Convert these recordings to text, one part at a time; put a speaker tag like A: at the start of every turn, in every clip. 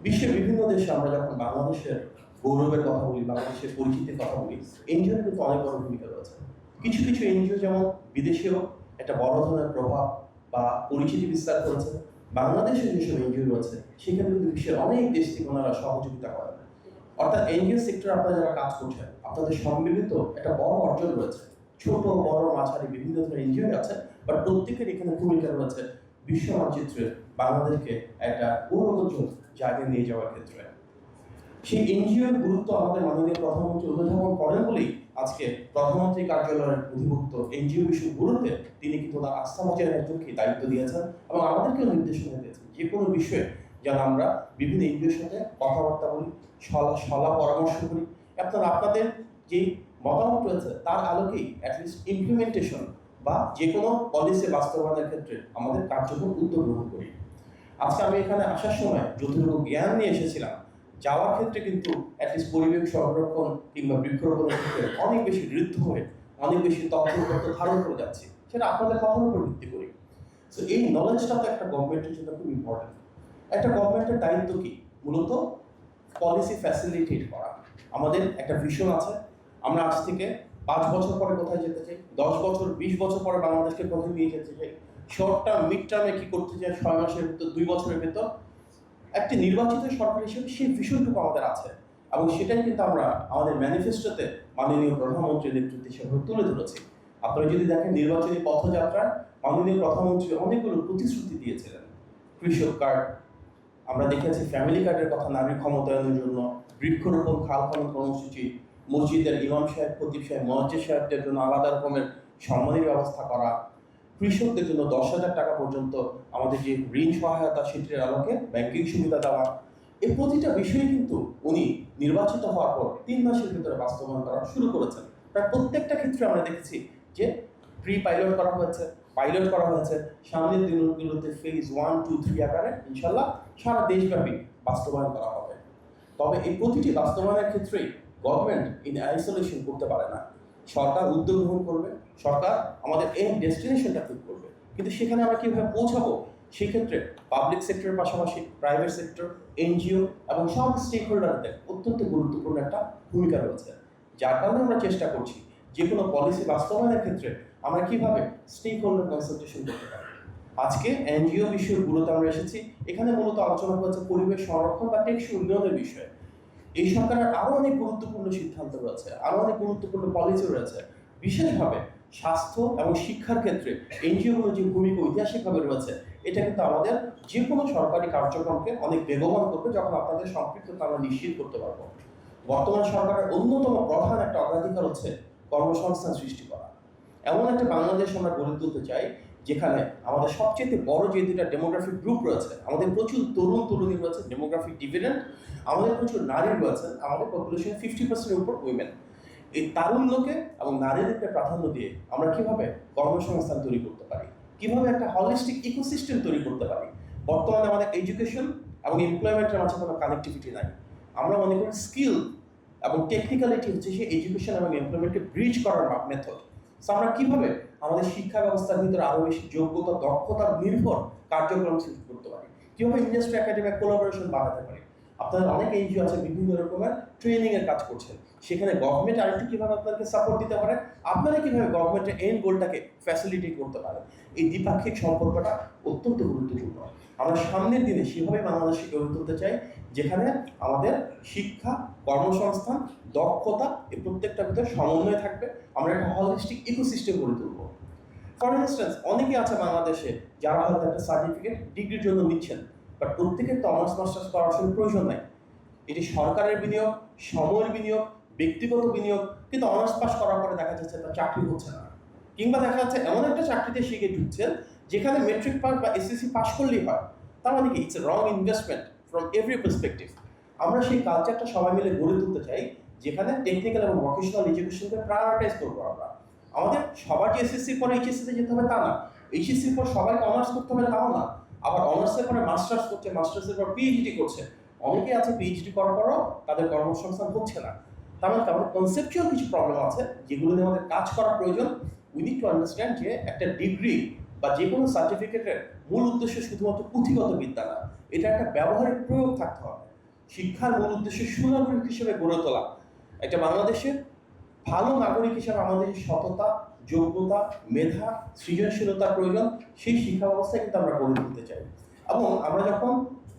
A: বিশ্বের বিভিন্ন দেশে আমরা যখন বাংলাদেশের গৌরবের কথা বলি, বাংলাদেশের পরিচিতির কথা বলি, এনজিওর কিন্তু অনেক বড় ভূমিকা রয়েছে। কিছু কিছু এনজিও যেমন বিদেশেও একটা বড় ধরনের প্রভাব বা পরিচিতি বিস্তার করেছে। বাংলাদেশে যেসব এনজিও রয়েছে সেখানে কিন্তু বিশ্বের অনেক দেশ থেকে ওনারা সহযোগিতা করেন। অর্থাৎ এনজিও সেক্টর আপনারা যারা কাজ করছেন, আপনাদের সম্মিলিত একটা বড় অর্জন রয়েছে। ছোট বড় মাঝারি বিভিন্ন ধরনের এনজিও আছে, বাট প্রত্যেকের এখানে ভূমিকা রয়েছে বিশ্ব মানচিত্রে বাংলাদেশকে একটা গৌরবোজ্জ্বল জায়গায় নিয়ে যাওয়ার ক্ষেত্রে। সেই এনজিওর গুরুত্ব আমাদের মাননীয় প্রধানমন্ত্রী অনুধাবন করেন বলেই আজকে প্রধানমন্ত্রী কার্যালয়ের অধিভুক্ত এনজিও বিষয় গুরুত্বে তিনি কিন্তু তার আস্থা বজায় একজনকে দায়িত্ব দিয়েছেন এবং আমাদেরকেও নির্দেশনা দিয়েছেন যে কোনো বিষয়ে যেন আমরা বিভিন্ন এনজিওর সাথে কথাবার্তা বলি, সলা পরামর্শ করি, আপনাদের যে মতামত রয়েছে তার আলোকেই অ্যাটলিস্ট ইমপ্লিমেন্টেশন বা যে কোনো পলিসি বাস্তবায়নের ক্ষেত্রে আমাদের কার্যকর উদ্যোগ গ্রহণ করি। আজকে আমি এখানে আসার সময় যতটুকু জ্ঞান নিয়ে এসেছিলাম, যাওয়ার ক্ষেত্রে কিন্তু অ্যাটলিস্ট পরিবেশ সংরক্ষণ কিংবা বৃক্ষরোপণের ক্ষেত্রে অনেক বেশি ঋদ্ধ হয়ে অনেক বেশি তথ্য ধারণ করে যাচ্ছি, সেটা আপনাদের কথার উপর ভিত্তি করি। সো এই নলেজটা তো একটা গভর্নমেন্টের জন্য খুব ইম্পর্টেন্ট। একটা গভর্নমেন্টের দায়িত্ব কি? মূলত পলিসি ফ্যাসিলিটেট করা। আমাদের একটা ভিশন আছে, আমরা আজ থেকে 5 বছর পরে কোথায় যেতে চাই, 10 বছর 20 বছর পরে বাংলাদেশকে কোথায় নিয়ে যেতে চাই, শর্ট টার্ম মিড টার্মে কি করতে চাই, 6 মাসের ভিতর 2 বছরের ভিতর। একটি নির্বাচিত সরকার হিসেবে সেই ভিশনটুকু আমাদের আছে এবং সেটাই কিন্তু আমরা আমাদের ম্যানিফেস্টোতে মাননীয় প্রধানমন্ত্রীর নেতৃত্বে সেভাবে তুলে ধরেছি। আপনারা যদি দেখেন নির্বাচনী পথযাত্রায় মাননীয় প্রধানমন্ত্রী অনেকগুলো প্রতিশ্রুতি দিয়েছিলেন। কৃষক কার্ড, আমরা দেখেছি ফ্যামিলি কার্ডের কথা, নারী ক্ষমতায়নের জন্য বৃক্ষরোপণ, খাল খনন কর্মসূচি, মসজিদের ইমাম সাহেব, খতিব সাহেব, মসজিদ সাহেবদের জন্য আলাদা রকমের সম্মানের ব্যবস্থা করা, কৃষকদের জন্য 10,000 টাকা পর্যন্ত আমাদের যে ঋণ সহায়তা সেটির আলোকে ব্যাংকিং সুবিধা দেওয়া। এই প্রতিটা বিষয়ে কিন্তু উনি নির্বাচিত হওয়ার পর 3 মাসের ভিতরে বাস্তবায়ন করা শুরু করেছেন। প্রায় প্রত্যেকটা ক্ষেত্রে আমরা দেখেছি যে পাইলট করা হয়েছে। সামনের দিনগুলোতে ফেজ 1, 2, 3 আকারে ইনশাল্লাহ সারা দেশব্যাপী বাস্তবায়ন করা হবে। তবে এই প্রতিটি বাস্তবায়নের ক্ষেত্রেই গভর্নমেন্ট ইন আইসোলেশন করতে পারে না। সরকার উদ্যোগ গ্রহণ করবে, সরকার আমাদের এই ডেস্টিনেশনটা ঠিক করবে, কিন্তু সেখানে আমরা কীভাবে পৌঁছাবো সেক্ষেত্রে পাবলিক সেক্টরের পাশাপাশি প্রাইভেট সেক্টর, এনজিও এবং সব স্টেক হোল্ডারদের অত্যন্ত গুরুত্বপূর্ণ একটা ভূমিকা রয়েছে। যার কারণে আমরা চেষ্টা করছি যে কোনো পলিসি বাস্তবায়নের ক্ষেত্রে আমরা কিভাবে স্টেক হোল্ডার কনসালটেশন করতে পারি। আজকে এনজিও বিষয়ে গুরুত্ব আমরা এসেছি, এখানে মূলত আলোচনা হচ্ছে পরিবেশ সংরক্ষণ বা টেকসই উন্নয়নের বিষয়ে। এই সরকারের আরো অনেক গুরুত্বপূর্ণ সিদ্ধান্ত রয়েছে, আরো অনেক গুরুত্বপূর্ণ পলিসি রয়েছে। বিশেষভাবে স্বাস্থ্য এবং শিক্ষার ক্ষেত্রে এনজিওগুলোর যে ভূমিকা ঐতিহাসিকভাবে রয়েছে, এটা কিন্তু আমাদের যে কোনো সরকারি কার্যক্রমকে অনেক বেগবান করবে যখন আপনাদের সম্পৃক্ততা আমরা নিশ্চিত করতে পারবো। বর্তমান সরকারের অন্যতম প্রধান একটা অগ্রাধিকার হচ্ছে কর্মসংস্থান সৃষ্টি করা। এমন একটা বাংলাদেশ আমরা গড়ে তুলতে চাই যেখানে আমাদের সবচেয়ে বড় যে দুটা ডেমোগ্রাফিক গ্রুপ রয়েছে, আমাদের প্রচুর তরুণী রয়েছে, ডেমোগ্রাফিক ডিভিডেন্ড, আমাদের প্রচুর নারী রয়েছে, আমাদের পপুলেশন 50%-এর উপর উইমেন। এই তারুণ্যকে এবং নারীদেরকে প্রাধান্য দিয়ে আমরা কিভাবে কর্মসংস্থান তৈরি করতে পারি, কিভাবে একটা হলিস্টিক ইকোসিস্টেম তৈরি করতে পারি। বর্তমানে আমাদের এডুকেশন এবং এমপ্লয়মেন্টের মাঝে কোনো কানেক্টিভিটি নাই। আমরা মনে করি স্কিল এবং টেকনিক্যালিটি হচ্ছে সেই এডুকেশন এবং এমপ্লয়মেন্টকে ব্রিজ করার মেথড। সো আমরা কিভাবে আমাদের শিক্ষা ব্যবস্থার ভিতরে আরো বেশি যোগ্যতা, দক্ষতার নির্ভর কার্যক্রম সৃষ্টি করতে পারি, কিভাবে ইন্ডাস্ট্রি একাডেমিক কোলাবোরেশন বাড়াতে পারি। আপনাদের অনেক এনজিও আছে বিভিন্ন রকমের ট্রেনিং এর কাজ করছেন, সেখানে গভর্নমেন্ট আরেকটু কিভাবে আপনাদেরকে সাপোর্ট দিতে পারে, আপনারা কিভাবে গভর্নমেন্টের এন্ড গোলটাকে ফ্যাসিলিটেট করতে পারেন। এই দ্বিপাক্ষিক সম্পর্কটা অত্যন্ত গুরুত্বপূর্ণ। আমরা সামনের দিনে সেভাবে বাংলাদেশকে গড়ে তুলতে চাই যেখানে আমাদের শিক্ষা, কর্মসংস্থান, দক্ষতা এই প্রত্যেকটা ভিতরে সমন্বয় থাকবে। আমরা একটা হলিস্টিক ইকোসিস্টেম গড়ে তুলবো। ফর ইনস্ট্যান্স অনেকে আছে বাংলাদেশে যারা হয়তো একটা সার্টিফিকেট ডিগ্রির জন্য নিচ্ছেন, বাট প্রত্যেকের তো অনার্স মাস্টার্স করার আসলে প্রয়োজন নাই। এটি সরকারের বিনিয়োগ, সময়ের বিনিয়োগ, ব্যক্তিগত বিনিয়োগ, কিন্তু অনার্স পাস করার পরে দেখা যাচ্ছে তার চাকরি হচ্ছে না, কিংবা দেখা যাচ্ছে এমন একটা চাকরিতে শিখে ঢুকছেন যেখানে মেট্রিক পাস বা এসএসসি পাস করলেই হয়। তার মানে কি? It's a wrong investment from every perspective. আমরা সেই কালচারটা সবাই মিলে গড়ে তুলতে চাই যেখানে টেকনিক্যাল এবং ভোকেশনাল এডুকেশনকে প্রায়োরিটাইজ করবো আমরা। আমাদের সবার যে এসএসসির পরে এইচএসসিতে যেতে হবে তা না, এইচএসসির পর সবাইকে অনার্স করতে হবে তাও না, আবার অনার্সের পরে মাস্টার্স করছে, মাস্টার্সের পর পিএইচডি করছে। অনেকে আছে পিএইচডি করার পরও তাদের কর্মসংস্থান হচ্ছে না। তার মানে আমাদের কনসেপচুয়াল কিছু প্রবলেম আছে যেগুলো নিয়ে আমাদের কাজ করা প্রয়োজন। উই নিড টু আন্ডারস্ট্যান্ড যে একটা ডিগ্রি বা যে কোনো সার্টিফিকেটের মূল উদ্দেশ্য শুধুমাত্র পুঁথিগত বিদ্যা না, এটা একটা ব্যবহারিক প্রয়োগ থাকতে হবে। শিক্ষার মূল উদ্দেশ্য সুনাগরিক হিসেবে গড়ে তোলা, একটা বাংলাদেশের ভালো নাগরিক হিসেবে আমাদের সততা, যোগ্যতা, মেধা, সৃজনশীলতার প্রয়োজন, সেই শিক্ষা ব্যবস্থায় কিন্তু আমরা গড়ে তুলতে চাই। এবং আমরা যখন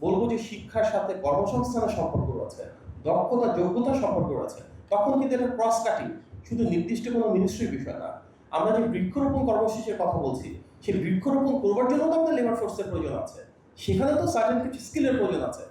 A: বলবো যে শিক্ষার সাথে কর্মসংস্থানের সম্পর্ক রয়েছে, দক্ষতা যোগ্যতার সম্পর্ক রয়েছে, তখন কিন্তু এটা ক্রস কাটিং, শুধু নির্দিষ্ট কোনো মিনিস্ট্রির বিষয় না। আমরা যে বৃক্ষরোপণ কর্মসূচির কথা বলছি, সেই বৃক্ষরোপণ করবার জন্য তো আমাদের লেবার ফোর্সের প্রয়োজন আছে, সেখানে তো সার্টেন কিছু স্কিলের প্রয়োজন আছে।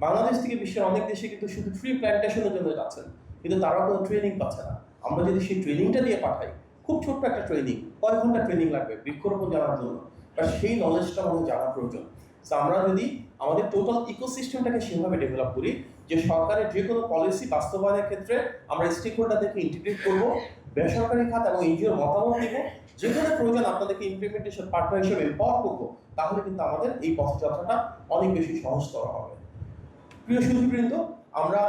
A: বাংলাদেশ থেকে বিশ্বের অনেক দেশে কিন্তু শুধু ট্রি প্ল্যান্টেশনের জন্য যাচ্ছেন, কিন্তু তারা কোনো ট্রেনিং পাচ্ছে না। আমরা যদি সেই ট্রেনিংটা দিয়ে পাঠাই, খুব ছোট্ট একটা ট্রেনিং, কয়েক ঘন্টা ট্রেনিং লাগবে বৃক্ষরোপণ জানার জন্য, বা সেই নলেজটা আমাদের জানা প্রয়োজন। তো আমরা যদি আমাদের টোটাল ইকোসিস্টেমটাকে সেভাবে ডেভেলপ করি যে সরকারের যে কোনো পলিসি বাস্তবায়নের ক্ষেত্রে আমরা স্টেক হোল্ডারদেরকে ইন্টিগ্রেট করবো, বেসরকারি খাত এবং এনজিওর মতামত দিব, যে কোনো প্রয়োজন আপনাদেরকে ইমপ্লিমেন্টেশন পার্টনার হিসেবে এম্পাওয়ার করবো, তাহলে কিন্তু আমাদের এই পথযাত্রাটা অনেক বেশি সহজতর হবে। প্রিয় সুধীবৃন্দ, আমরা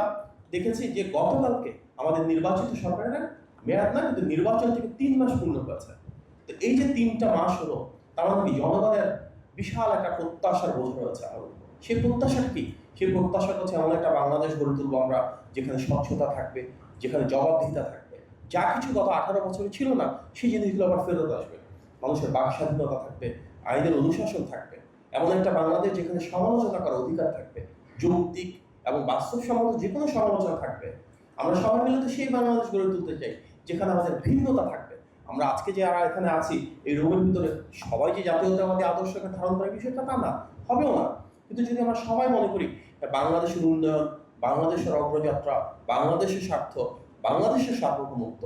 A: দেখেছি যে গতকালকে আমাদের নির্বাচিত সরকারের মেয়াদ না, কিন্তু নির্বাচন থেকে 3 মাস পূর্ণ হয়েছে। তো এই যে 3টা মাস হলো, তার মানে কি জনগণের বিশাল একটা প্রত্যাশার বোঝ রয়েছে আমাদের উপর। সেই প্রত্যাশা কি? সেই প্রত্যাশা হচ্ছে এমন একটা বাংলাদেশ গড়ে তুলবো আমরা, যেখানে স্বচ্ছতা থাকবে, যেখানে জবাবদিহিতা থাকবে, যা কিছু গত 18 বছরে ছিল না সেই জিনিসগুলো আবার ফেরত আসবে। মানুষের বাক স্বাধীনতা থাকবে, আইনের অনুশাসন থাকবে, এমন একটা বাংলাদেশ যেখানে সমালোচনা করার অধিকার থাকবে, যৌক্তিক এবং বাস্তবসম্মত যে কোনো সমালোচনা থাকবে। আমরা সবাই মিলে তো সেই বাংলাদেশ গড়ে তুলতে চাই যেখানে আমাদের ভিন্নতা থাকবে। আমরা আজকে যে এখানে আছি, এই রুমের ভিতরে সবাই যে জাতীয়তাবাদী আদর্শকে ধারণ করার বিষয়টা তা না, হবেও না। কিন্তু যদি আমরা সবাই মনে করি বাংলাদেশের উন্নয়ন, বাংলাদেশের অগ্রযাত্রা, বাংলাদেশের স্বার্থ, বাংলাদেশের সার্বভৌমত্ব,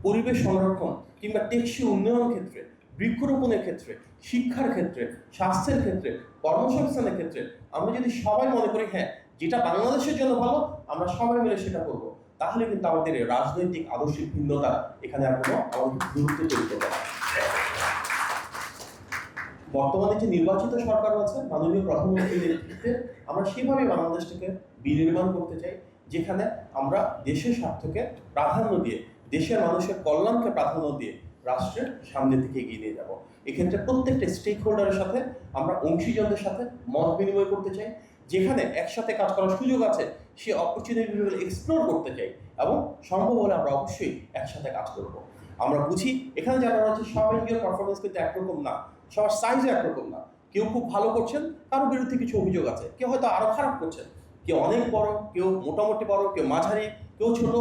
A: পরিবেশ সংরক্ষণ কিংবা টেকসই উন্নয়নের ক্ষেত্রে, বৃক্ষরোপণের ক্ষেত্রে, শিক্ষার ক্ষেত্রে, স্বাস্থ্যের ক্ষেত্রে, কর্মসংস্থানের ক্ষেত্রে আমরা যদি সবাই মনে করি হ্যাঁ যেটা বাংলাদেশের জন্য ভালো, আমরা সবাই মিলে সেটা করবো, তাহলে কিন্তু আমাদের এই রাজনৈতিক আদর্শিক ভিন্নতা এখানে আর কোনো আমাদের গুরুত্ব তৈরি করবে না। বর্তমানে যে নির্বাচিত সরকার আছে মাননীয় প্রধানমন্ত্রীর নেতৃত্বে, আমরা সেভাবে বাংলাদেশটাকে বিনির্মাণ করতে চাই, যেখানে আমরা দেশের স্বার্থকে প্রাধান্য দিয়ে, দেশের মানুষের কল্যাণকে প্রাধান্য দিয়ে রাষ্ট্রের সামনের দিকে এগিয়ে নিয়ে যাব। এক্ষেত্রে প্রত্যেকটা স্টেক হোল্ডারের সাথে আমরা অংশীজনদের সাথে মত বিনিময় করতে চাই, যেখানে একসাথে কাজ করার সুযোগ আছে সে অপরচুনিটিগুলো এক্সপ্লোর করতে চাই, এবং সম্ভব হলে আমরা অবশ্যই একসাথে কাজ করব। আমরা বুঝি এখানে যারা রয়েছে সবাই পারফরমেন্স কিন্তু একরকম না, সবার সাইজও একরকম না। কেউ খুব ভালো করছেন, কারোর বিরুদ্ধে কিছু অভিযোগ আছে, কেউ হয়তো আরো খারাপ করছেন, কেউ অনেক বড়, কেউ মোটামুটি বড়, কেউ মাঝারি, কেউ ছোট।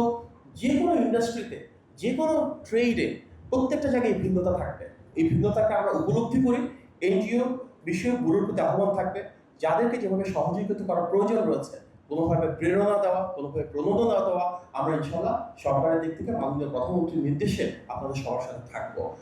A: যে কোনো ইন্ডাস্ট্রিতে, যে কোনো ট্রেডে প্রত্যেকটা জায়গায় ভিন্নতা থাকবে। এই ভিন্নতাকে আমরা উপলব্ধি করি, এনজিও বিষয়ক ব্যুরোর প্রতি আহ্বান থাকবে, যাদেরকে যেভাবে সহযোগিতা করার প্রয়োজন রয়েছে, কোনোভাবে প্রেরণা দেওয়া, কোনোভাবে প্রণোদনা দেওয়া, আমরা ইনশাল্লাহ সরকারের দিক থেকে মাননীয় প্রধানমন্ত্রীর নির্দেশে আপনাদের সবার সাথে থাকবো।